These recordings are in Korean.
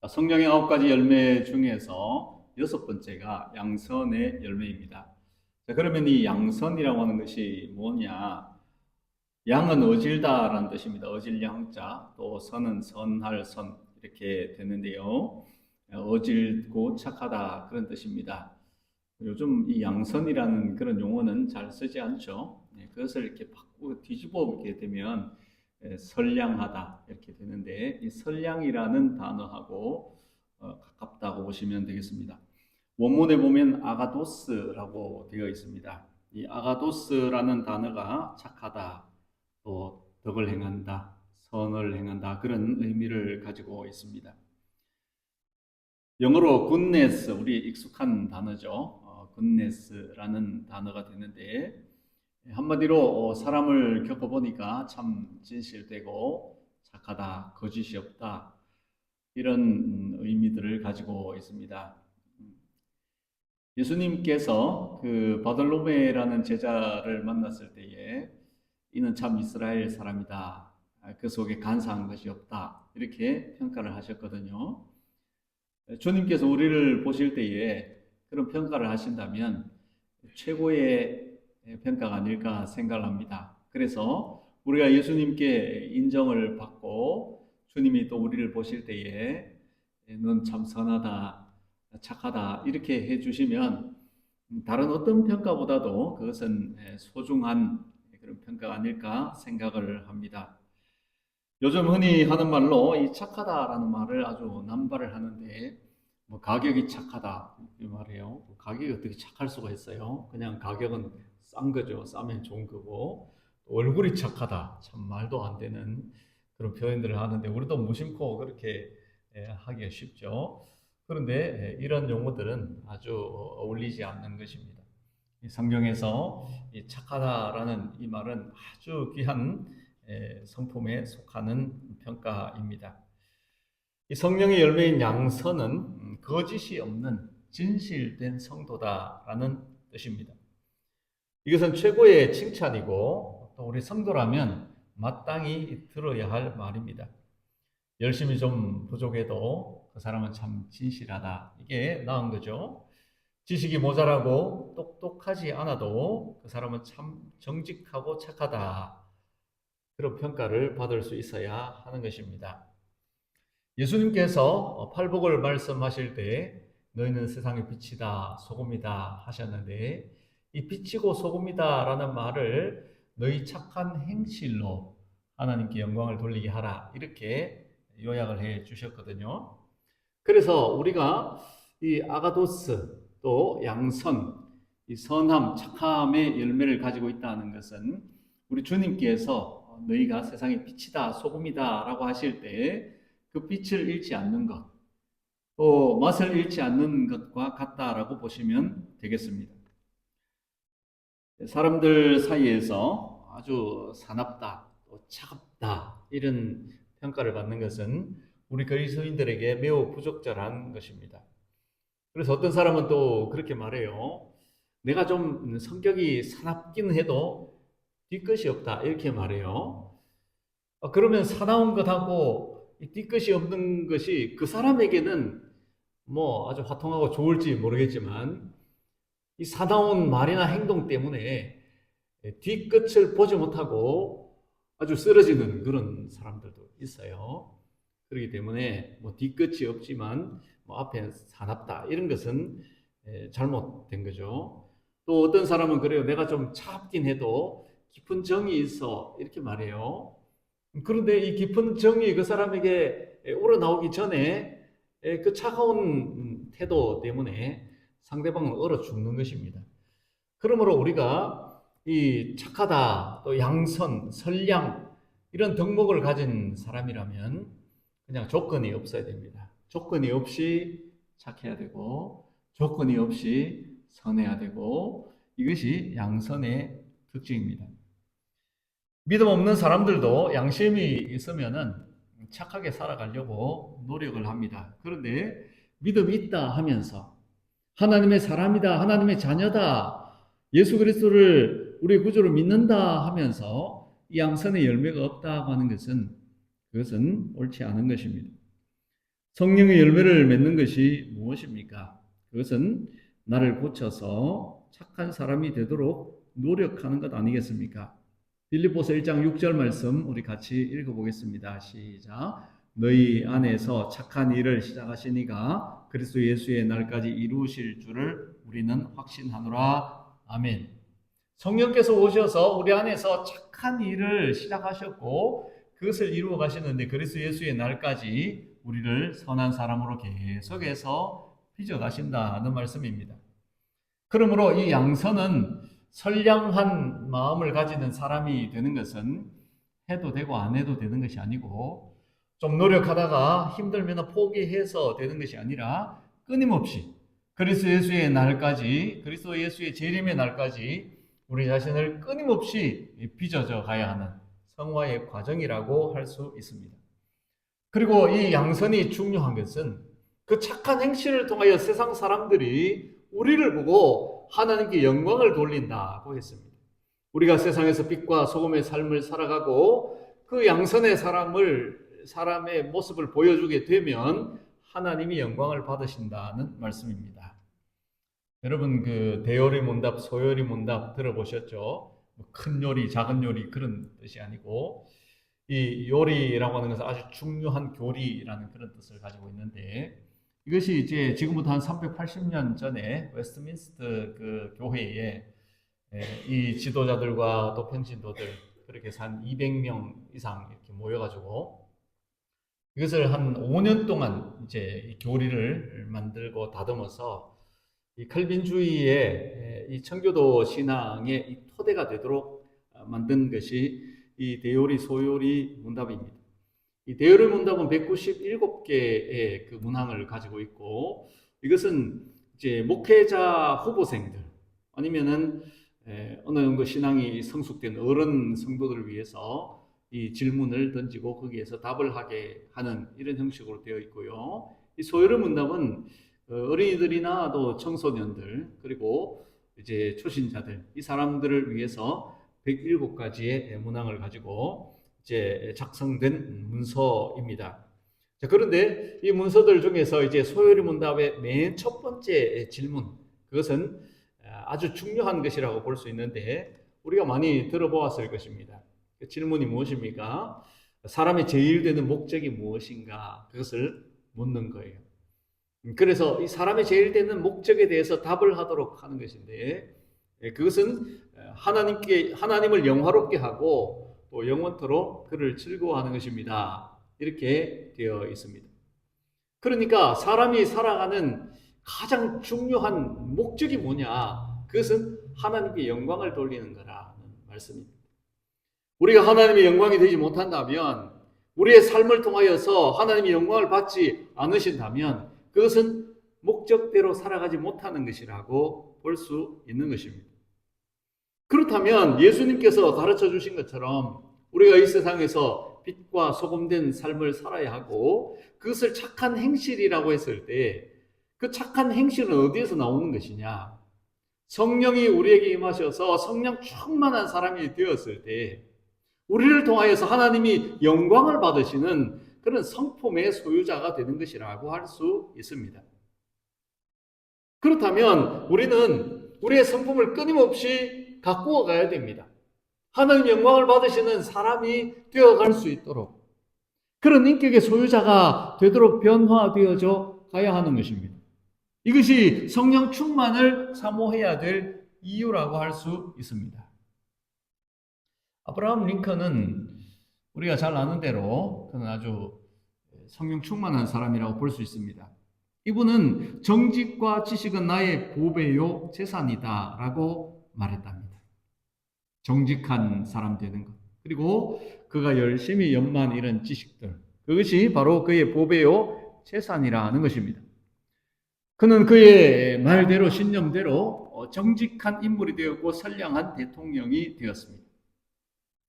성령의 9가지 열매 중에서 6번째가 양선의 열매입니다. 자, 그러면 이 양선이라고 하는 것이 뭐냐? 양은 어질다라는 뜻입니다. 어질 양자, 또 선은 선할 선 이렇게 되는데요. 어질고 착하다 그런 뜻입니다. 요즘 이 양선이라는 그런 용어는 잘 쓰지 않죠. 그것을 이렇게 바꾸고 뒤집어 보게 되면 선량하다 이렇게 되는데, 이 선량이라는 단어하고 가깝다고 보시면 되겠습니다. 원문에 보면 아가도스라고 되어 있습니다. 이 아가도스라는 단어가 착하다, 또 덕을 행한다, 선을 행한다 그런 의미를 가지고 있습니다. 영어로 goodness, 우리 익숙한 단어죠. goodness라는 단어가 되는데, 한마디로 사람을 겪어보니까 참 진실되고 착하다, 거짓이 없다 이런 의미들을 가지고 있습니다. 예수님께서 그 바돌로메라는 제자를 만났을 때에 이는 참 이스라엘 사람이다, 그 속에 간사한 것이 없다 이렇게 평가를 하셨거든요. 주님께서 우리를 보실 때에 그런 평가를 하신다면 최고의 평가가 아닐까 생각을 합니다. 그래서 우리가 예수님께 인정을 받고 주님이 또 우리를 보실 때에 넌 참 선하다, 착하다 이렇게 해주시면 다른 어떤 평가보다도 그것은 소중한 그런 평가가 아닐까 생각을 합니다. 요즘 흔히 하는 말로 이 착하다라는 말을 아주 남발을 하는데, 뭐 가격이 착하다 이 말이에요. 가격이 어떻게 착할 수가 있어요? 그냥 가격은 싼 거죠. 싸면 좋은 거고. 얼굴이 착하다, 참 말도 안 되는 그런 표현들을 하는데, 우리도 무심코 그렇게 하기가 쉽죠. 그런데 이런 용어들은 아주 어울리지 않는 것입니다. 이 성경에서 이 착하다라는 이 말은 아주 귀한 성품에 속하는 평가입니다. 이 성령의 열매인 양선은 거짓이 없는 진실된 성도다라는 뜻입니다. 이것은 최고의 칭찬이고, 또 우리 성도라면 마땅히 들어야 할 말입니다. 열심히 좀 부족해도 그 사람은 참 진실하다, 이게 나은 거죠. 지식이 모자라고 똑똑하지 않아도 그 사람은 참 정직하고 착하다, 그런 평가를 받을 수 있어야 하는 것입니다. 예수님께서 팔복을 말씀하실 때 너희는 세상의 빛이다, 소금이다 하셨는데, 이 빛이고 소금이다 라는 말을 너희 착한 행실로 하나님께 영광을 돌리게 하라 이렇게 요약을 해 주셨거든요. 그래서 우리가 이 아가도스, 또 양선, 이 선함, 착함의 열매를 가지고 있다는 것은 우리 주님께서 너희가 세상의 빛이다, 소금이다 라고 하실 때 그 빛을 잃지 않는 것, 또 맛을 잃지 않는 것과 같다라고 보시면 되겠습니다. 사람들 사이에서 아주 사납다, 또 차갑다 이런 평가를 받는 것은 우리 그리스도인들에게 매우 부적절한 것입니다. 그래서 어떤 사람은 또 그렇게 말해요. 내가 좀 성격이 사납긴 해도 뒤끝이 없다 이렇게 말해요. 그러면 사나운 것하고 이 뒤끝이 없는 것이 그 사람에게는 뭐 아주 화통하고 좋을지 모르겠지만, 이 사나운 말이나 행동 때문에 뒤끝을 보지 못하고 아주 쓰러지는 그런 사람들도 있어요. 그렇기 때문에 뭐 뒤끝이 없지만 뭐 앞에 사납다 이런 것은 잘못된 거죠. 또 어떤 사람은 그래요. 내가 좀 차갑긴 해도 깊은 정이 있어 이렇게 말해요. 그런데 이 깊은 정이 그 사람에게 우러나오기 전에 그 차가운 태도 때문에 상대방은 얼어 죽는 것입니다. 그러므로 우리가 이 착하다, 또 양선, 선량 이런 덕목을 가진 사람이라면 그냥 조건이 없어야 됩니다. 조건이 없이 착해야 되고, 조건이 없이 선해야 되고, 이것이 양선의 특징입니다. 믿음 없는 사람들도 양심이 있으면은 착하게 살아가려고 노력을 합니다. 그런데 믿음이 있다 하면서 하나님의 사람이다, 하나님의 자녀다, 예수 그리스도를 우리의 구주로 믿는다 하면서 이 양선의 열매가 없다고 하는 것은 그것은 옳지 않은 것입니다. 성령의 열매를 맺는 것이 무엇입니까? 그것은 나를 고쳐서 착한 사람이 되도록 노력하는 것 아니겠습니까? 빌립보서 1장 6절 말씀 우리 같이 읽어보겠습니다. 시작. 너희 안에서 착한 일을 시작하시니가 그리스도 예수의 날까지 이루실 줄을 우리는 확신하노라. 아멘. 성령께서 오셔서 우리 안에서 착한 일을 시작하셨고 그것을 이루어 가시는데 그리스도 예수의 날까지 우리를 선한 사람으로 계속해서 빚어가신다는 말씀입니다. 그러므로 이 양선은 선량한 마음을 가지는 사람이 되는 것은 해도 되고 안 해도 되는 것이 아니고 좀 노력하다가 힘들면 포기해서 되는 것이 아니라 끊임없이 그리스도 예수의 날까지, 그리스도 예수의 재림의 날까지 우리 자신을 끊임없이 빚어져 가야 하는 성화의 과정이라고 할 수 있습니다. 그리고 이 양선이 중요한 것은 그 착한 행실을 통하여 세상 사람들이 우리를 보고 하나님께 영광을 돌린다고 했습니다. 우리가 세상에서 빛과 소금의 삶을 살아가고 그 양선의 사람의 모습을 보여주게 되면 하나님이 영광을 받으신다는 말씀입니다. 여러분 그 대요리 문답, 소요리 문답 들어보셨죠? 큰 요리, 작은 요리 그런 뜻이 아니고 이 요리라고 하는 것은 아주 중요한 교리라는 그런 뜻을 가지고 있는데 이것이 이제 지금부터 한 380년 전에 웨스트민스터 그 교회에 이 지도자들과 또 평신도들 그렇게 해서 한 200명 이상 이렇게 모여가지고 이것을 한 5년 동안 이제 이 교리를 만들고 다듬어서 이 칼빈주의의 이 청교도 신앙의 이 토대가 되도록 만든 것이 이 대요리 소요리 문답입니다. 이 대요리 문답은 197개의 그 문항을 가지고 있고 이것은 이제 목회자 후보생들 아니면은 어느 정도 신앙이 성숙된 어른 성도들을 위해서 이 질문을 던지고 거기에서 답을 하게 하는 이런 형식으로 되어 있고요. 이 소요리 문답은 어린이들이나 또 청소년들 그리고 이제 초신자들 이 사람들을 위해서 107가지의 문항을 가지고 이제 작성된 문서입니다. 자, 그런데 이 문서들 중에서 이제 소요리 문답의 맨 첫 번째 질문 그것은 아주 중요한 것이라고 볼 수 있는데 우리가 많이 들어보았을 것입니다. 그 질문이 무엇입니까? 사람의 제일 되는 목적이 무엇인가? 그것을 묻는 거예요. 그래서 이 사람의 제일 되는 목적에 대해서 답을 하도록 하는 것인데 그것은 하나님을 영화롭게 하고 또 영원토록 그를 즐거워하는 것입니다. 이렇게 되어 있습니다. 그러니까 사람이 살아가는 가장 중요한 목적이 뭐냐? 그것은 하나님께 영광을 돌리는 거라는 말씀입니다. 우리가 하나님의 영광이 되지 못한다면 우리의 삶을 통하여서 하나님의 영광을 받지 않으신다면 그것은 목적대로 살아가지 못하는 것이라고 볼 수 있는 것입니다. 그렇다면 예수님께서 가르쳐 주신 것처럼 우리가 이 세상에서 빛과 소금된 삶을 살아야 하고 그것을 착한 행실이라고 했을 때 그 착한 행실은 어디에서 나오는 것이냐? 성령이 우리에게 임하셔서 성령 충만한 사람이 되었을 때 우리를 통하여서 하나님이 영광을 받으시는 그런 성품의 소유자가 되는 것이라고 할 수 있습니다. 그렇다면 우리는 우리의 성품을 끊임없이 가꾸어 가야 됩니다. 하나님 영광을 받으시는 사람이 되어갈 수 있도록 그런 인격의 소유자가 되도록 변화되어져 가야 하는 것입니다. 이것이 성령 충만을 사모해야 될 이유라고 할 수 있습니다. 아브라함 링컨은 우리가 잘 아는 대로 그는 아주 성령 충만한 사람이라고 볼 수 있습니다. 이분은 정직과 지식은 나의 보배요 재산이다 라고 말했답니다. 정직한 사람 되는 것 그리고 그가 열심히 연마한 이런 지식들 그것이 바로 그의 보배요 재산이라는 것입니다. 그는 그의 말대로 신념대로 정직한 인물이 되었고 선량한 대통령이 되었습니다.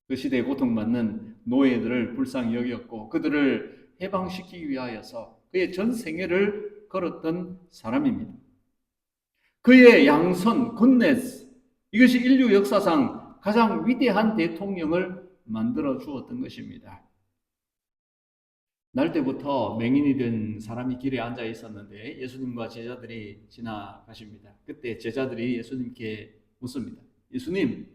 그 시대에 고통받는 노예들을 불쌍히 여겼고 그들을 해방시키기 위하여서 그의 전 생애를 걸었던 사람입니다. 그의 양선, 굿네스 이것이 인류 역사상 가장 위대한 대통령을 만들어 주었던 것입니다. 날 때부터 맹인이 된 사람이 길에 앉아 있었는데 예수님과 제자들이 지나가십니다. 그때 제자들이 예수님께 묻습니다. 예수님,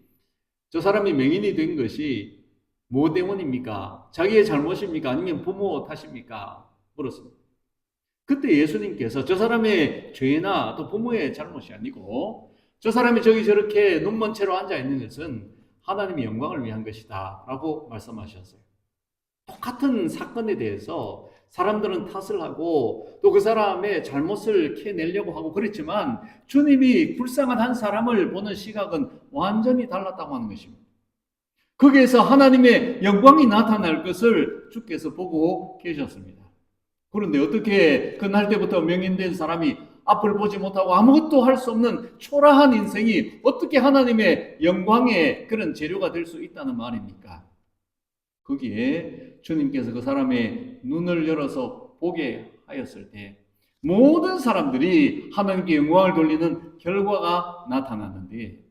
저 사람이 맹인이 된 것이 뭐 때문입니까? 자기의 잘못입니까? 아니면 부모 탓입니까? 물었습니다. 그때 예수님께서 저 사람의 죄나 또 부모의 잘못이 아니고 저 사람이 저기 저렇게 눈먼 채로 앉아 있는 것은 하나님의 영광을 위한 것이다 라고 말씀하셨어요. 똑같은 사건에 대해서 사람들은 탓을 하고 또 그 사람의 잘못을 캐내려고 하고 그랬지만 주님이 불쌍한 한 사람을 보는 시각은 완전히 달랐다고 하는 것입니다. 거기에서 하나님의 영광이 나타날 것을 주께서 보고 계셨습니다. 그런데 어떻게 그날 때부터 명인된 사람이 앞을 보지 못하고 아무것도 할 수 없는 초라한 인생이 어떻게 하나님의 영광의 그런 재료가 될 수 있다는 말입니까? 거기에 주님께서 그 사람의 눈을 열어서 보게 하였을 때 모든 사람들이 하나님께 영광을 돌리는 결과가 나타났는데,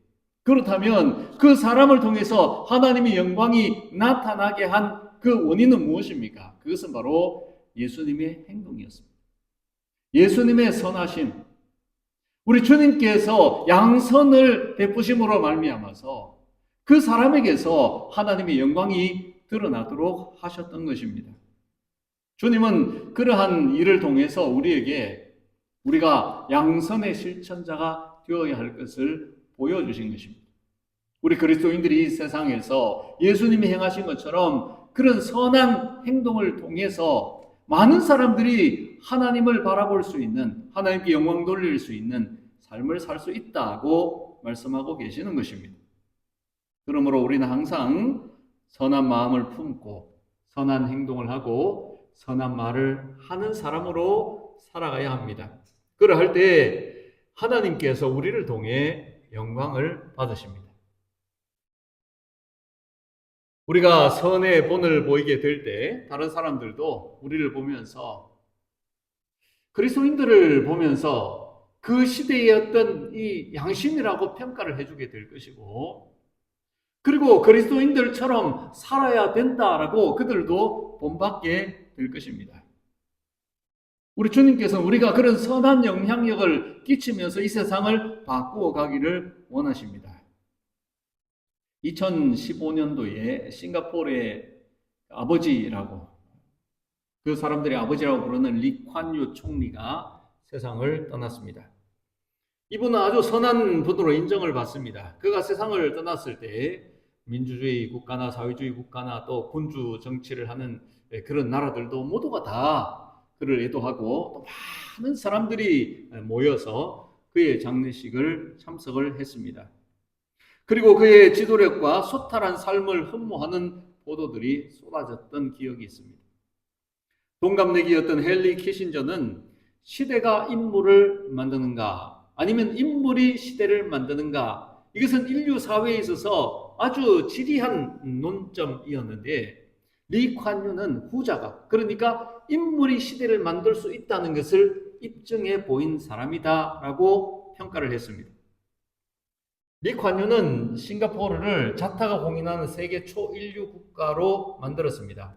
그렇다면 그 사람을 통해서 하나님의 영광이 나타나게 한 그 원인은 무엇입니까? 그것은 바로 예수님의 행동이었습니다. 예수님의 선하심, 우리 주님께서 양선을 베푸심으로 말미암아서 그 사람에게서 하나님의 영광이 드러나도록 하셨던 것입니다. 주님은 그러한 일을 통해서 우리에게 우리가 양선의 실천자가 되어야 할 것을 보여주신 것입니다. 우리 그리스도인들이 이 세상에서 예수님이 행하신 것처럼 그런 선한 행동을 통해서 많은 사람들이 하나님을 바라볼 수 있는, 하나님께 영광 돌릴 수 있는 삶을 살 수 있다고 말씀하고 계시는 것입니다. 그러므로 우리는 항상 선한 마음을 품고 선한 행동을 하고 선한 말을 하는 사람으로 살아가야 합니다. 그러할 때 하나님께서 우리를 통해 영광을 받으십니다. 우리가 선의 본을 보이게 될 때 다른 사람들도 우리를 보면서, 그리스도인들을 보면서 그 시대의 어떤 이 양심이라고 평가를 해주게 될 것이고, 그리고 그리스도인들처럼 살아야 된다라고 그들도 본받게 될 것입니다. 우리 주님께서는 우리가 그런 선한 영향력을 끼치면서 이 세상을 바꾸어 가기를 원하십니다. 2015년도에 싱가포르의 아버지라고, 그 사람들이 아버지라고 부르는 리콴유 총리가 세상을 떠났습니다. 이분은 아주 선한 분으로 인정을 받습니다. 그가 세상을 떠났을 때 민주주의 국가나 사회주의 국가나 또 군주 정치를 하는 그런 나라들도 모두가 다 그를 애도하고 또 많은 사람들이 모여서 그의 장례식을 참석을 했습니다. 그리고 그의 지도력과 소탈한 삶을 흠모하는 보도들이 쏟아졌던 기억이 있습니다. 동갑내기였던 헨리 키신저는 시대가 인물을 만드는가 아니면 인물이 시대를 만드는가, 이것은 인류 사회에 있어서 아주 지리한 논점이었는데 리콴유는 후자가, 그러니까 인물이 시대를 만들 수 있다는 것을 입증해 보인 사람이다라고 평가를 했습니다. 리콴유는 싱가포르를 자타가 공인하는 세계 초인류 국가로 만들었습니다.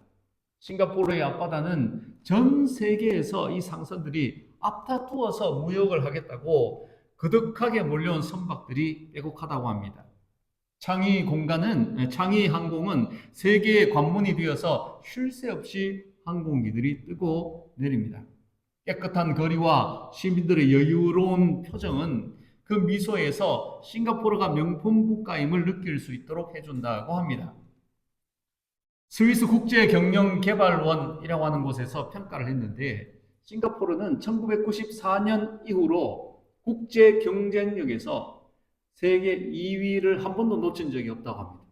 싱가포르의 앞바다는 전 세계에서 이 상선들이 앞다투어서 무역을 하겠다고 그득하게 몰려온 선박들이 빼곡하다고 합니다. 창의 항공은 세계의 관문이 되어서 쉴 새 없이 항공기들이 뜨고 내립니다. 깨끗한 거리와 시민들의 여유로운 표정은 그 미소에서 싱가포르가 명품 국가임을 느낄 수 있도록 해준다고 합니다. 스위스 국제경영개발원이라고 하는 곳에서 평가를 했는데 싱가포르는 1994년 이후로 국제 경쟁력에서 세계 2위를 한 번도 놓친 적이 없다고 합니다.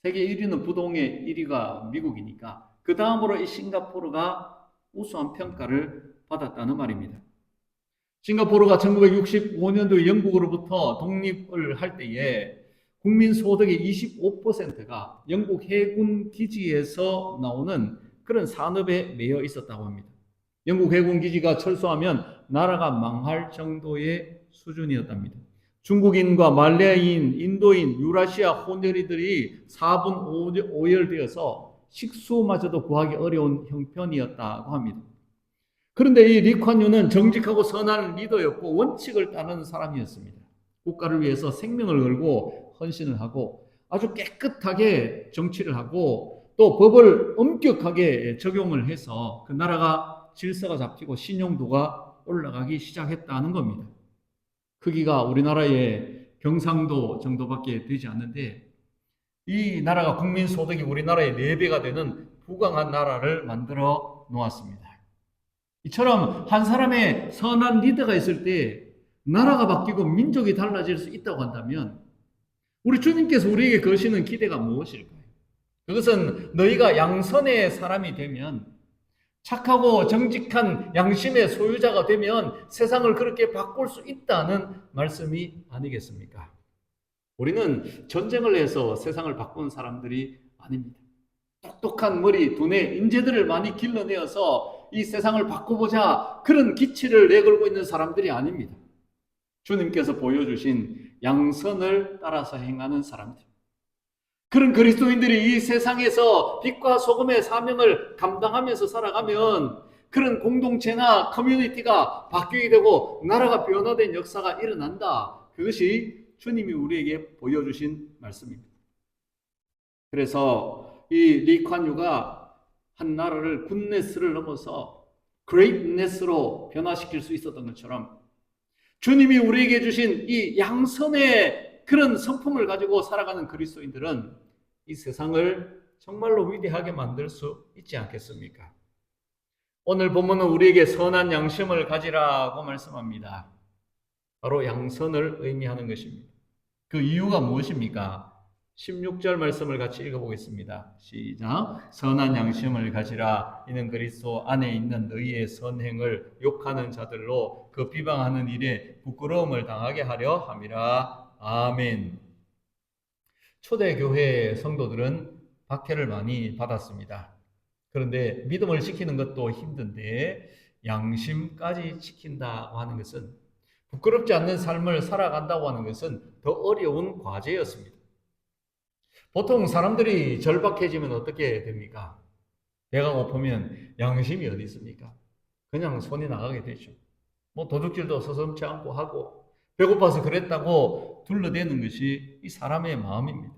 세계 1위는 부동의 1위가 미국이니까 그 다음으로 이 싱가포르가 우수한 평가를 받았다는 말입니다. 싱가포르가 1965년도에 영국으로부터 독립을 할 때에 국민 소득의 25%가 영국 해군 기지에서 나오는 그런 산업에 매여 있었다고 합니다. 영국 해군 기지가 철수하면 나라가 망할 정도의 수준이었답니다. 중국인과 말레이인, 인도인, 유라시아 혼혈이들이 4분 5열되어서 식수마저도 구하기 어려운 형편이었다고 합니다. 그런데 이 리콴유는 정직하고 선한 리더였고 원칙을 따르는 사람이었습니다. 국가를 위해서 생명을 걸고 헌신을 하고 아주 깨끗하게 정치를 하고 또 법을 엄격하게 적용을 해서 그 나라가 질서가 잡히고 신용도가 올라가기 시작했다는 겁니다. 크기가 우리나라의 경상도 정도밖에 되지 않는데 이 나라가 국민 소득이 우리나라의 4배가 되는 부강한 나라를 만들어 놓았습니다. 이처럼 한 사람의 선한 리더가 있을 때 나라가 바뀌고 민족이 달라질 수 있다고 한다면 우리 주님께서 우리에게 거시는 기대가 무엇일까요? 그것은 너희가 양선의 사람이 되면 착하고 정직한 양심의 소유자가 되면 세상을 그렇게 바꿀 수 있다는 말씀이 아니겠습니까? 우리는 전쟁을 해서 세상을 바꾸는 사람들이 아닙니다. 똑똑한 머리, 두뇌, 인재들을 많이 길러내어서 이 세상을 바꿔보자 그런 기치를 내걸고 있는 사람들이 아닙니다. 주님께서 보여주신 양선을 따라서 행하는 사람들. 그런 그리스도인들이 이 세상에서 빛과 소금의 사명을 감당하면서 살아가면 그런 공동체나 커뮤니티가 바뀌게 되고 나라가 변화된 역사가 일어난다. 그것이 주님이 우리에게 보여주신 말씀입니다. 그래서 이 리콴유가 한 나라를 굿네스를 넘어서 그레이트네스로 변화시킬 수 있었던 것처럼 주님이 우리에게 주신 이 양선의 그런 성품을 가지고 살아가는 그리스도인들은 이 세상을 정말로 위대하게 만들 수 있지 않겠습니까? 오늘 본문은 우리에게 선한 양심을 가지라고 말씀합니다. 바로 양선을 의미하는 것입니다. 그 이유가 무엇입니까? 16절 말씀을 같이 읽어보겠습니다. 시작. 선한 양심을 가지라. 이는 그리스도 안에 있는 너희의 선행을 욕하는 자들로 그 비방하는 일에 부끄러움을 당하게 하려 함이라. 아멘. 초대교회 성도들은 박해를 많이 받았습니다. 그런데 믿음을 지키는 것도 힘든데 양심까지 지킨다고 하는 것은, 부끄럽지 않는 삶을 살아간다고 하는 것은 더 어려운 과제였습니다. 보통 사람들이 절박해지면 어떻게 됩니까? 배가 고프면 양심이 어디 있습니까? 그냥 손이 나가게 되죠. 뭐 도둑질도 서슴지 않고 하고 배고파서 그랬다고 둘러대는 것이 이 사람의 마음입니다.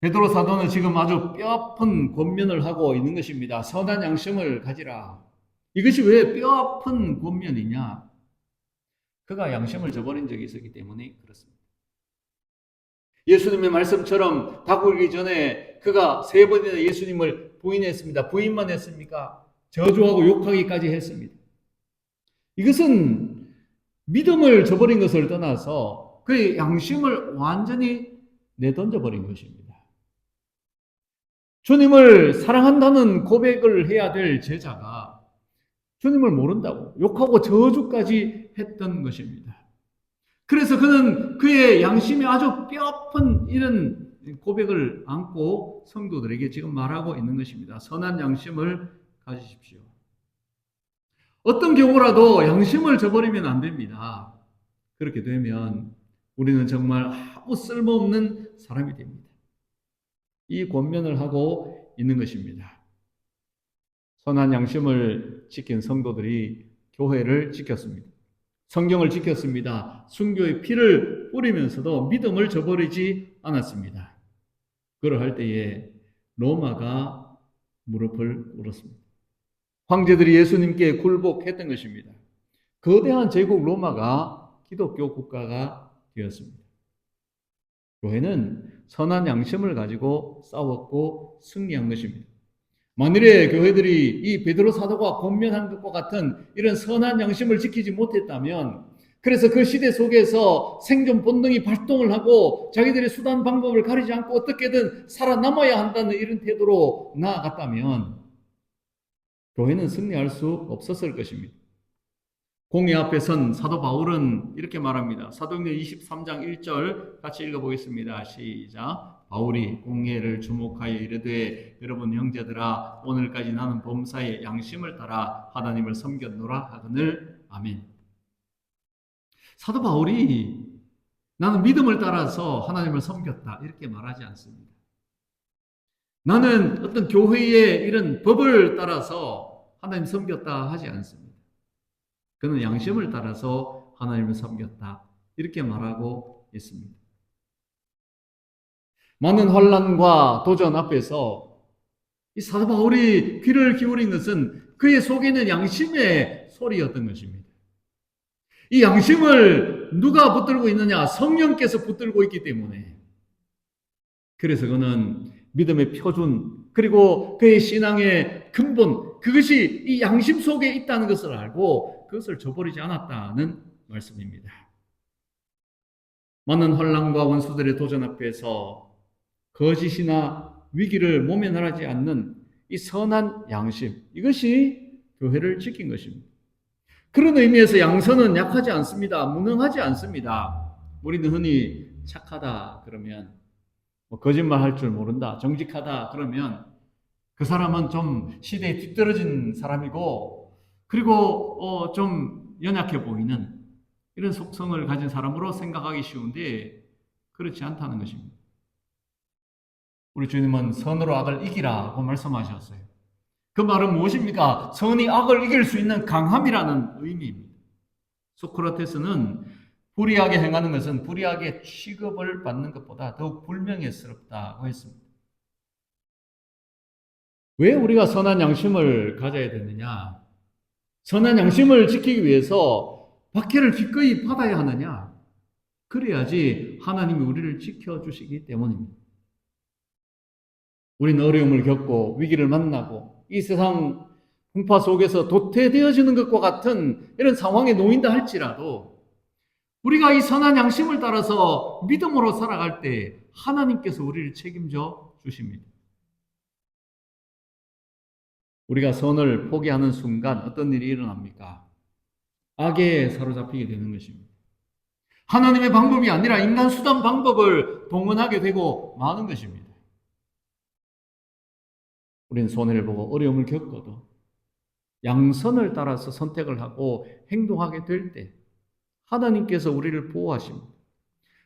베드로 사도는 지금 아주 뼈아픈 권면을 하고 있는 것입니다. 선한 양심을 가지라. 이것이 왜 뼈아픈 권면이냐? 그가 양심을 저버린 적이 있었기 때문에 그렇습니다. 예수님의 말씀처럼 다구기 전에 그가 3번이나 예수님을 부인했습니다. 부인만 했습니까? 저주하고 욕하기까지 했습니다. 이것은 믿음을 저버린 것을 떠나서 그의 양심을 완전히 내던져버린 것입니다. 주님을 사랑한다는 고백을 해야 될 제자가 주님을 모른다고 욕하고 저주까지 했던 것입니다. 그래서 그는 그의 양심이 아주 뼈아픈 이런 고백을 안고 성도들에게 지금 말하고 있는 것입니다. 선한 양심을 가지십시오. 어떤 경우라도 양심을 저버리면 안 됩니다. 그렇게 되면 우리는 정말 아무 쓸모없는 사람이 됩니다. 이 권면을 하고 있는 것입니다. 선한 양심을 지킨 성도들이 교회를 지켰습니다. 성경을 지켰습니다. 순교의 피를 뿌리면서도 믿음을 저버리지 않았습니다. 그러할 때에 로마가 무릎을 꿇었습니다. 황제들이 예수님께 굴복했던 것입니다. 거대한 제국 로마가 기독교 국가가 되었습니다. 교회는 선한 양심을 가지고 싸웠고 승리한 것입니다. 만일에 교회들이 이 베드로 사도가 권면한 것과 같은 이런 선한 양심을 지키지 못했다면, 그래서 그 시대 속에서 생존 본능이 발동을 하고 자기들의 수단 방법을 가리지 않고 어떻게든 살아남아야 한다는 이런 태도로 나아갔다면 교회는 승리할 수 없었을 것입니다. 공의 앞에 선 사도 바울은 이렇게 말합니다. 사도행전 23장 1절 같이 읽어보겠습니다. 시작. 바울이 공의를 주목하여 이르되 여러분 형제들아 오늘까지 나는 범사에 양심을 따라 하나님을 섬겼노라 하거늘. 아멘. 사도 바울이 나는 믿음을 따라서 하나님을 섬겼다 이렇게 말하지 않습니다. 나는 어떤 교회의 이런 법을 따라서 하나님 섬겼다 하지 않습니다. 그는 양심을 따라서 하나님을 섬겼다. 이렇게 말하고 있습니다. 많은 환난과 도전 앞에서 이 사도 바울이 귀를 기울인 것은 그의 속에 있는 양심의 소리였던 것입니다. 이 양심을 누가 붙들고 있느냐? 성령께서 붙들고 있기 때문에. 그래서 그는 믿음의 표준, 그리고 그의 신앙의 근본, 그것이 이 양심 속에 있다는 것을 알고 그것을 저버리지 않았다는 말씀입니다. 많은 환난과 원수들의 도전 앞에서 거짓이나 위기를 모면하지 않는 이 선한 양심, 이것이 교회를 지킨 것입니다. 그런 의미에서 양선은 약하지 않습니다. 무능하지 않습니다. 우리는 흔히 착하다 그러면, 거짓말 할 줄 모른다, 정직하다 그러면 그 사람은 좀 시대에 뒤떨어진 사람이고, 그리고 좀 연약해 보이는 이런 속성을 가진 사람으로 생각하기 쉬운데 그렇지 않다는 것입니다. 우리 주님은 선으로 악을 이기라고 말씀하셨어요. 그 말은 무엇입니까? 선이 악을 이길 수 있는 강함이라는 의미입니다. 소크라테스는 불의하게 행하는 것은 불의하게 취급을 받는 것보다 더욱 불명예스럽다고 했습니다. 왜 우리가 선한 양심을 가져야 되느냐? 선한 양심을 지키기 위해서 박해를 기꺼이 받아야 하느냐? 그래야지 하나님이 우리를 지켜주시기 때문입니다. 우리는 어려움을 겪고 위기를 만나고 이 세상 풍파 속에서 도태되어지는 것과 같은 이런 상황에 놓인다 할지라도 우리가 이 선한 양심을 따라서 믿음으로 살아갈 때 하나님께서 우리를 책임져 주십니다. 우리가 선을 포기하는 순간 어떤 일이 일어납니까? 악에 사로잡히게 되는 것입니다. 하나님의 방법이 아니라 인간 수단 방법을 동원하게 되고 마는 것입니다. 우리는 손해를 보고 어려움을 겪어도 양선을 따라서 선택을 하고 행동하게 될 때 하나님께서 우리를 보호하십니다.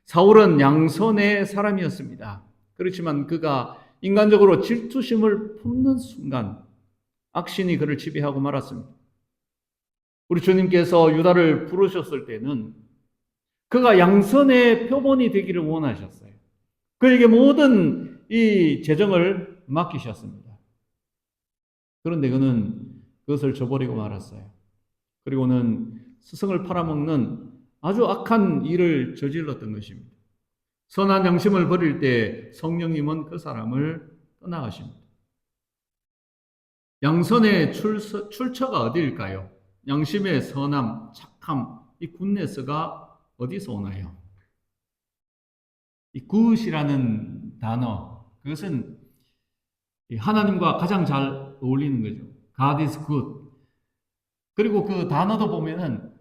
사울은 양선의 사람이었습니다. 그렇지만 그가 인간적으로 질투심을 품는 순간 악신이 그를 지배하고 말았습니다. 우리 주님께서 유다를 부르셨을 때는 그가 양선의 표본이 되기를 원하셨어요. 그에게 모든 이 재정을 맡기셨습니다. 그런데 그는 그것을 저버리고 말았어요. 그리고는 스승을 팔아먹는 아주 악한 일을 저질렀던 것입니다. 선한 양심을 버릴 때 성령님은 그 사람을 떠나가십니다. 양선의 출처가 어디일까요? 양심의 선함, 착함, 이 굿네스가 어디서 오나요? 이 굿이라는 단어, 그것은 하나님과 가장 잘 어울리는 거죠. God is good. 그리고 그 단어도 보면은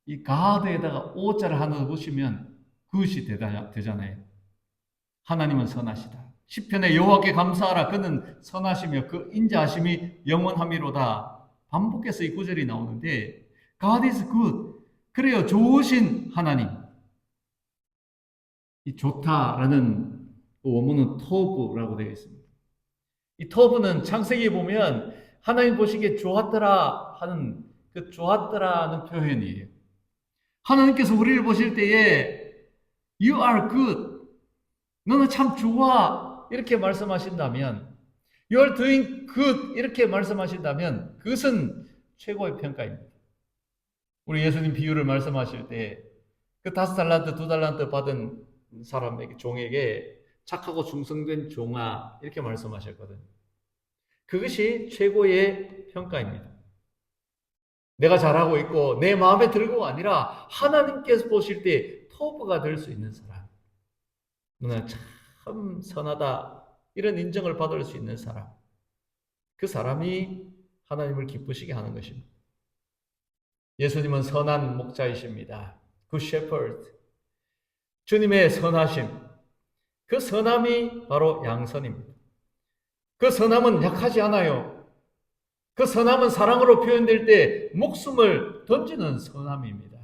이 God에다가 O자를 하나 붙이면 good이 되잖아요. 하나님은 선하시다. 시편에 여호와께 감사하라. 그는 선하시며 그 인자하심이 영원함이로다. 반복해서 이 구절이 나오는데 God is good. 그래요. 좋으신 하나님. 이 좋다라는 원문은 토브라고 되어 있습니다. 이 토브는 창세기에 보면 하나님 보시기에 좋았더라 하는 그 좋았더라는 표현이에요. 하나님께서 우리를 보실 때에 You are good. 너는 참 좋아. 이렇게 말씀하신다면 You are doing good. 이렇게 말씀하신다면 그것은 최고의 평가입니다. 우리 예수님 비유를 말씀하실 때 그 5달란트, 2달란트 받은 사람에게, 종에게 착하고 충성된 종아 이렇게 말씀하셨거든요. 그것이 최고의 평가입니다. 내가 잘하고 있고 내 마음에 들고가 아니라 하나님께서 보실 때 토브가 될 수 있는 사람. 너는 참 선하다. 이런 인정을 받을 수 있는 사람. 그 사람이 하나님을 기쁘시게 하는 것입니다. 예수님은 선한 목자이십니다. Good Shepherd. 주님의 선하심. 그 선함이 바로 양선입니다. 그 선함은 약하지 않아요. 그 선함은 사랑으로 표현될 때 목숨을 던지는 선함입니다.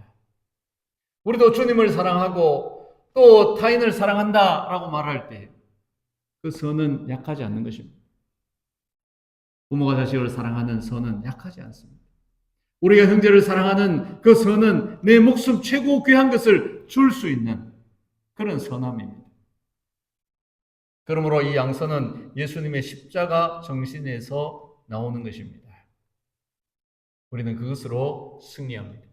우리도 주님을 사랑하고 또 타인을 사랑한다라고 말할 때 그 선은 약하지 않는 것입니다. 부모가 자식을 사랑하는 선은 약하지 않습니다. 우리가 형제를 사랑하는 그 선은 내 목숨 최고 귀한 것을 줄 수 있는 그런 선함입니다. 그러므로 이 양선은 예수님의 십자가 정신에서 나오는 것입니다. 우리는 그것으로 승리합니다.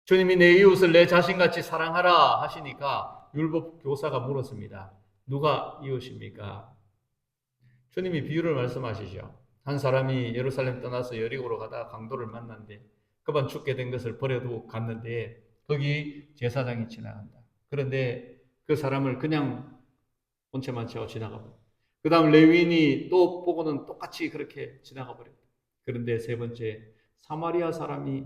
주님이 내 이웃을 내 자신같이 사랑하라 하시니까 율법 교사가 물었습니다. 누가 이웃입니까? 주님이 비유를 말씀하시죠. 한 사람이 예루살렘 떠나서 여리고로 가다가 강도를 만났는데 그만 죽게 된 것을 버려두고 갔는데 거기 제사장이 지나간다. 그런데 그 사람을 그냥 본체만 채워 지나가 버렸다. 그 다음 레위인이 또 보고는 똑같이 그렇게 지나가 버렸다. 그런데 세 번째 사마리아 사람이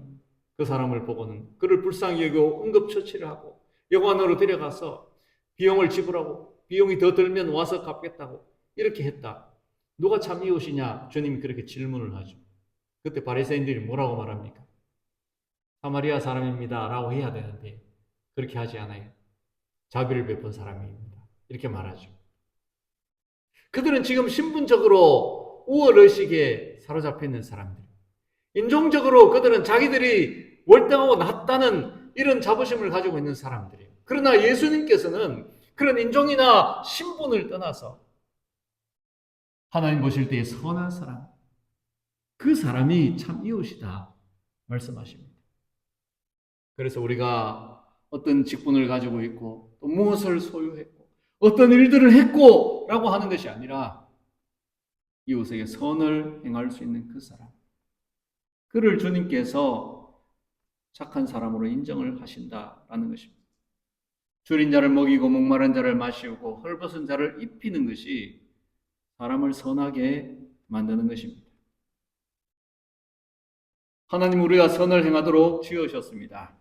그 사람을 보고는 그를 불쌍히 여기고 응급처치를 하고 여관으로 데려가서 비용을 지불하고 비용이 더 들면 와서 갚겠다고 이렇게 했다. 누가 참 이웃이냐? 주님이 그렇게 질문을 하죠. 그때 바리새인들이 뭐라고 말합니까? 사마리아 사람입니다 라고 해야 되는데 그렇게 하지 않아요. 자비를 베푼 사람입니다. 이렇게 말하죠. 그들은 지금 신분적으로 우월의식에 사로잡혀 있는 사람들. 인종적으로 그들은 자기들이 월등하고 낫다는 이런 자부심을 가지고 있는 사람들이에요. 그러나 예수님께서는 그런 인종이나 신분을 떠나서 하나님 보실 때의 선한 사람, 그 사람이 참 이웃이다 말씀하십니다. 그래서 우리가 어떤 직분을 가지고 있고 또 무엇을 소유했고 어떤 일들을 했고 라고 하는 것이 아니라 이웃에게 선을 행할 수 있는 그 사람, 그를 주님께서 착한 사람으로 인정을 하신다라는 것입니다. 줄인 자를 먹이고 목마른 자를 마시우고 헐벗은 자를 입히는 것이 사람을 선하게 만드는 것입니다. 하나님 우리가 선을 행하도록 지으셨습니다.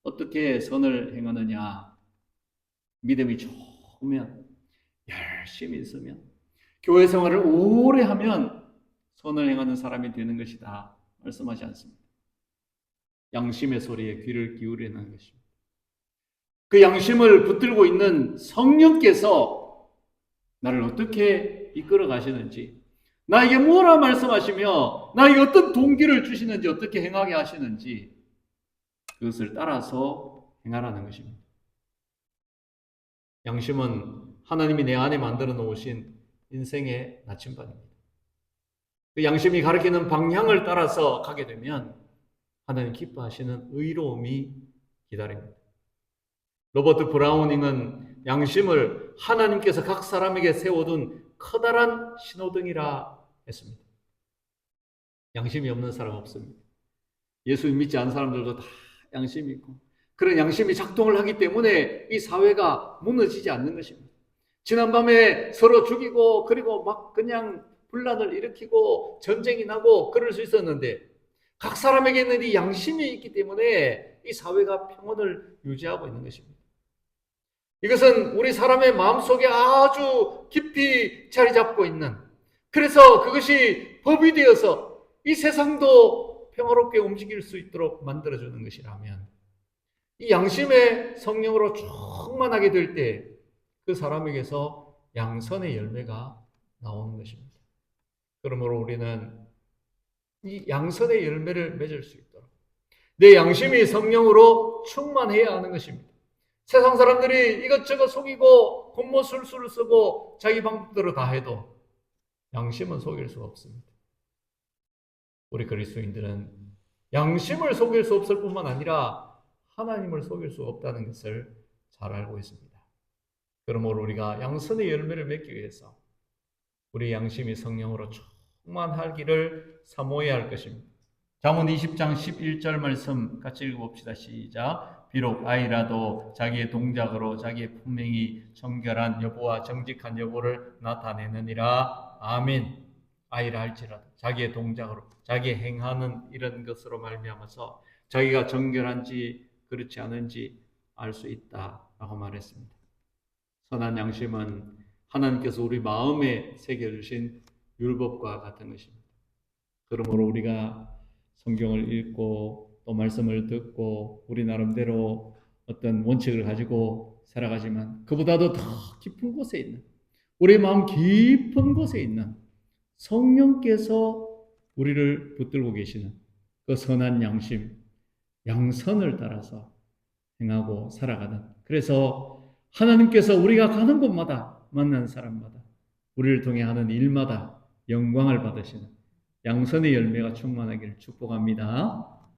어떻게 선을 행하느냐? 믿음이 좋으면, 열심히 있으면, 교회 생활을 오래 하면 선을 행하는 사람이 되는 것이다 말씀하지 않습니다. 양심의 소리에 귀를 기울이는 것입니다. 그 양심을 붙들고 있는 성령께서 나를 어떻게 이끌어 가시는지, 나에게 뭐라 말씀하시며 나에게 어떤 동기를 주시는지, 어떻게 행하게 하시는지 그것을 따라서 행하라는 것입니다. 양심은 하나님이 내 안에 만들어 놓으신 인생의 나침반입니다. 그 양심이 가리키는 방향을 따라서 가게 되면 하나님 기뻐하시는 의로움이 기다립니다. 로버트 브라우닝은 양심을 하나님께서 각 사람에게 세워둔 커다란 신호등이라 했습니다. 양심이 없는 사람 없습니다. 예수 믿지 않은 사람들도 다 양심이 있고 그런 양심이 작동을 하기 때문에 이 사회가 무너지지 않는 것입니다. 지난밤에 서로 죽이고 그리고 막 그냥 분란을 일으키고 전쟁이 나고 그럴 수 있었는데 각 사람에게 있는 이 양심이 있기 때문에 이 사회가 평온을 유지하고 있는 것입니다. 이것은 우리 사람의 마음속에 아주 깊이 자리 잡고 있는, 그래서 그것이 법이 되어서 이 세상도 평화롭게 움직일 수 있도록 만들어주는 것이라면 이 양심의 성령으로 충만하게 될 때 그 사람에게서 양선의 열매가 나오는 것입니다. 그러므로 우리는 이 양선의 열매를 맺을 수 있도록 내 양심이 성령으로 충만해야 하는 것입니다. 세상 사람들이 이것저것 속이고 곤모술수를 쓰고 자기 방법대로 다 해도 양심은 속일 수가 없습니다. 우리 그리스도인들은 양심을 속일 수 없을 뿐만 아니라 하나님을 속일 수 없다는 것을 잘 알고 있습니다. 그러므로 우리가 양선의 열매를 맺기 위해서 우리 양심이 성령으로 충만하기를 사모해야 할 것입니다. 잠언 20장 11절 말씀 같이 읽어봅시다. 시작. 비록 아이라도 자기의 동작으로 자기의 품행이 정결한 여보와 정직한 여보를 나타내느니라. 아멘. 아이라 할지라도 자기의 동작으로 자기 행하는 이런 것으로 말미암아서 자기가 정결한지 그렇지 않은지 알 수 있다라고 말했습니다. 선한 양심은 하나님께서 우리 마음에 새겨주신 율법과 같은 것입니다. 그러므로 우리가 성경을 읽고 또 말씀을 듣고 우리 나름대로 어떤 원칙을 가지고 살아가지만 그보다도 더 깊은 곳에 있는 우리 마음 깊은 곳에 있는 성령께서 우리를 붙들고 계시는 그 선한 양심, 양선을 따라서 행하고 살아가는, 그래서 하나님께서 우리가 가는 곳마다 만난 사람마다 우리를 통해 하는 일마다 영광을 받으시는 양선의 열매가 충만하기를 축복합니다.